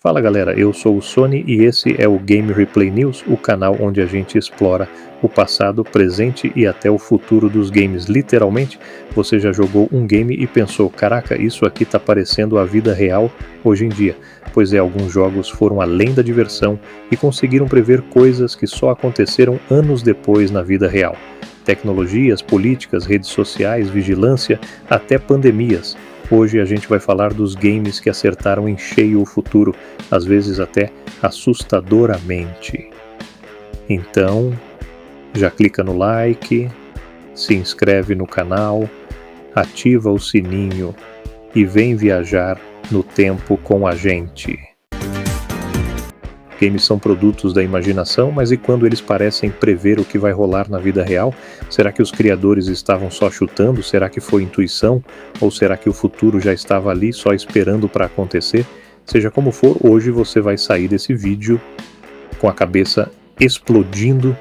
Fala galera, eu sou o Sony e esse é o Game Replay News, o canal onde a gente explora o passado, presente e até o futuro dos games. Literalmente, você já jogou um game e pensou, caraca, isso aqui tá parecendo a vida real hoje em dia. Pois é, alguns jogos foram além da diversão e conseguiram prever coisas que só aconteceram anos depois na vida real. Tecnologias, políticas, redes sociais, vigilância, até pandemias. Hoje a gente vai falar dos games que acertaram em cheio o futuro, às vezes até assustadoramente. Então, já clica no like, se inscreve no canal, ativa o sininho e vem viajar no tempo com a gente. Games são produtos da imaginação, mas e quando eles parecem prever o que vai rolar na vida real? Será que os criadores estavam só chutando? Será que foi intuição? Ou será que o futuro já estava ali só esperando para acontecer? Seja como for, hoje você vai sair desse vídeo com a cabeça explodindo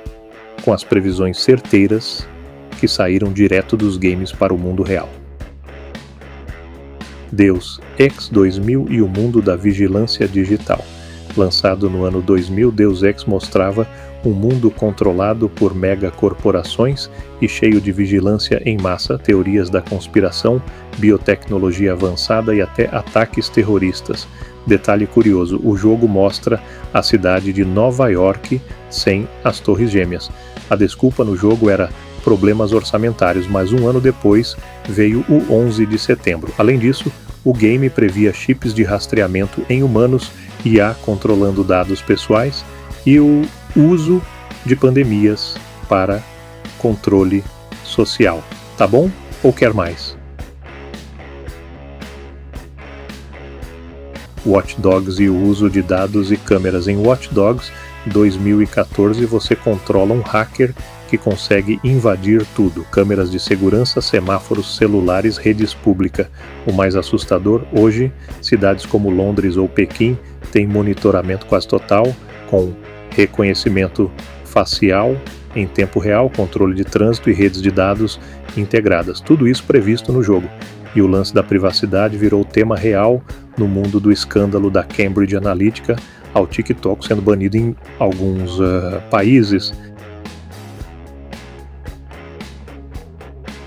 com as previsões certeiras que saíram direto dos games para o mundo real. Deus Ex 2000 e o mundo da vigilância digital. Lançado no ano 2000, Deus Ex mostrava um mundo controlado por megacorporações e cheio de vigilância em massa, teorias da conspiração, biotecnologia avançada e até ataques terroristas. Detalhe curioso, o jogo mostra a cidade de Nova York sem as Torres Gêmeas. A desculpa no jogo era problemas orçamentários, mas um ano depois veio o 11 de setembro. Além disso, o game previa chips de rastreamento em humanos, IA controlando dados pessoais e o uso de pandemias para controle social. Tá bom? Ou quer mais? Watch Dogs e o uso de dados e câmeras. Em Watch Dogs 2014 você controla um hacker que consegue invadir tudo, câmeras de segurança, semáforos, celulares, redes públicas. O mais assustador, hoje, cidades como Londres ou Pequim têm monitoramento quase total, com reconhecimento facial em tempo real, controle de trânsito e redes de dados integradas. Tudo isso previsto no jogo. E o lance da privacidade virou tema real no mundo do escândalo da Cambridge Analytica, ao TikTok sendo banido em alguns países.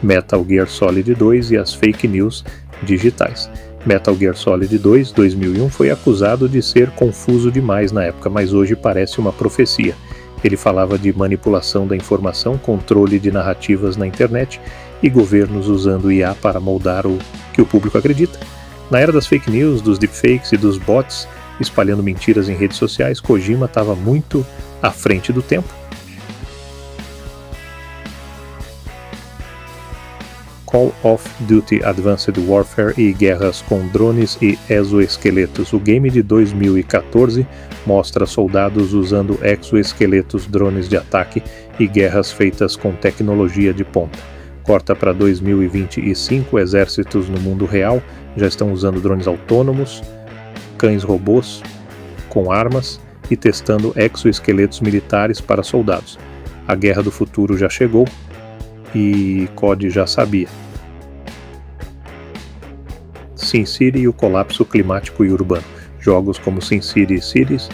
Metal Gear Solid 2 e as fake news digitais. Metal Gear Solid 2, 2001, foi acusado de ser confuso demais na época, mas hoje parece uma profecia. Ele falava de manipulação da informação, controle de narrativas na internet e governos usando IA para moldar o que o público acredita. Na era das fake news, dos deepfakes e dos bots espalhando mentiras em redes sociais, Kojima estava muito à frente do tempo. Call of Duty Advanced Warfare e guerras com drones e exoesqueletos. O game de 2014 mostra soldados usando exoesqueletos, drones de ataque e guerras feitas com tecnologia de ponta. Corta para 2025, exércitos no mundo real já estão usando drones autônomos, cães robôs com armas e testando exoesqueletos militares para soldados. A guerra do futuro já chegou e COD já sabia. SimCity e o colapso climático e urbano. Jogos como SimCity e Cities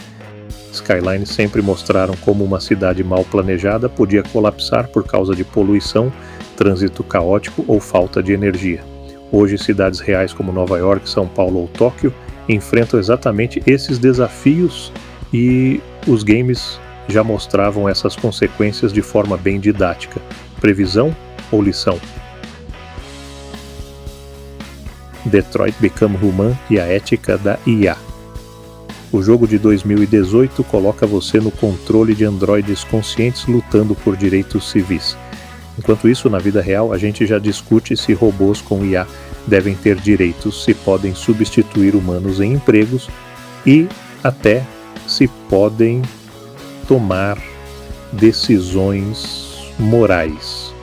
Skyline sempre mostraram como uma cidade mal planejada podia colapsar por causa de poluição, trânsito caótico ou falta de energia. Hoje, cidades reais como Nova York, São Paulo ou Tóquio enfrentam exatamente esses desafios e os games já mostravam essas consequências de forma bem didática. Previsão ou lição? Detroit Become Human e a ética da IA. O jogo de 2018 coloca você no controle de androides conscientes lutando por direitos civis. Enquanto isso, na vida real, a gente já discute se robôs com IA devem ter direitos, se podem substituir humanos em empregos e até se podem tomar decisões morais.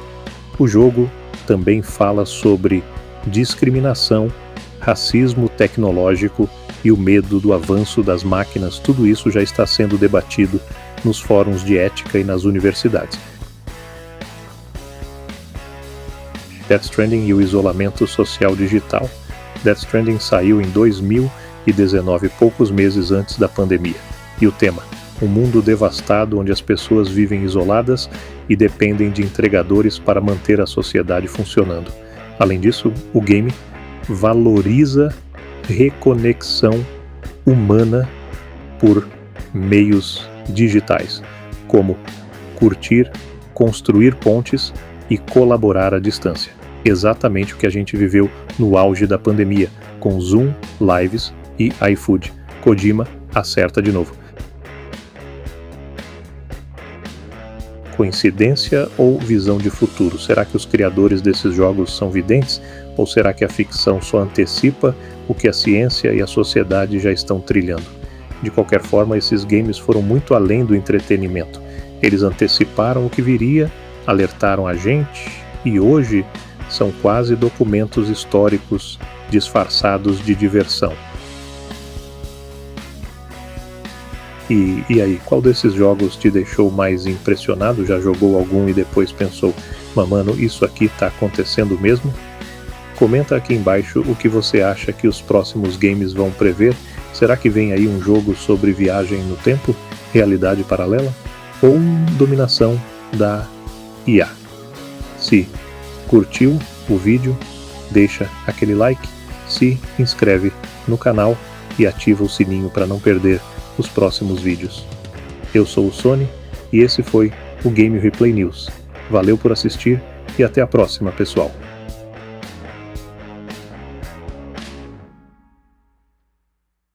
O jogo também fala sobre discriminação, racismo tecnológico e o medo do avanço das máquinas. Tudo isso já está sendo debatido nos fóruns de ética e nas universidades. Death Stranding e o isolamento social digital. Death Stranding saiu em 2000 2019, poucos meses antes da pandemia. E o tema: um mundo devastado onde as pessoas vivem isoladas e dependem de entregadores para manter a sociedade funcionando. Além disso, o game valoriza reconexão humana por meios digitais, como curtir, construir pontes e colaborar à distância. Exatamente o que a gente viveu no auge da pandemia, com Zoom, lives e iFood. Kojima acerta de novo. Coincidência ou visão de futuro? Será que os criadores desses jogos são videntes? Ou será que a ficção só antecipa o que a ciência e a sociedade já estão trilhando? De qualquer forma, esses games foram muito além do entretenimento. Eles anteciparam o que viria, alertaram a gente e hoje são quase documentos históricos disfarçados de diversão. E aí, qual desses jogos te deixou mais impressionado? Já jogou algum e depois pensou, mano, isso aqui tá acontecendo mesmo? Comenta aqui embaixo o que você acha que os próximos games vão prever. Será que vem aí um jogo sobre viagem no tempo, realidade paralela? Ou dominação da IA? Se curtiu o vídeo, deixa aquele like, se inscreve no canal e ativa o sininho para não perder os próximos vídeos. Eu sou o Sony e esse foi o Game Replay News. Valeu por assistir e até a próxima, pessoal.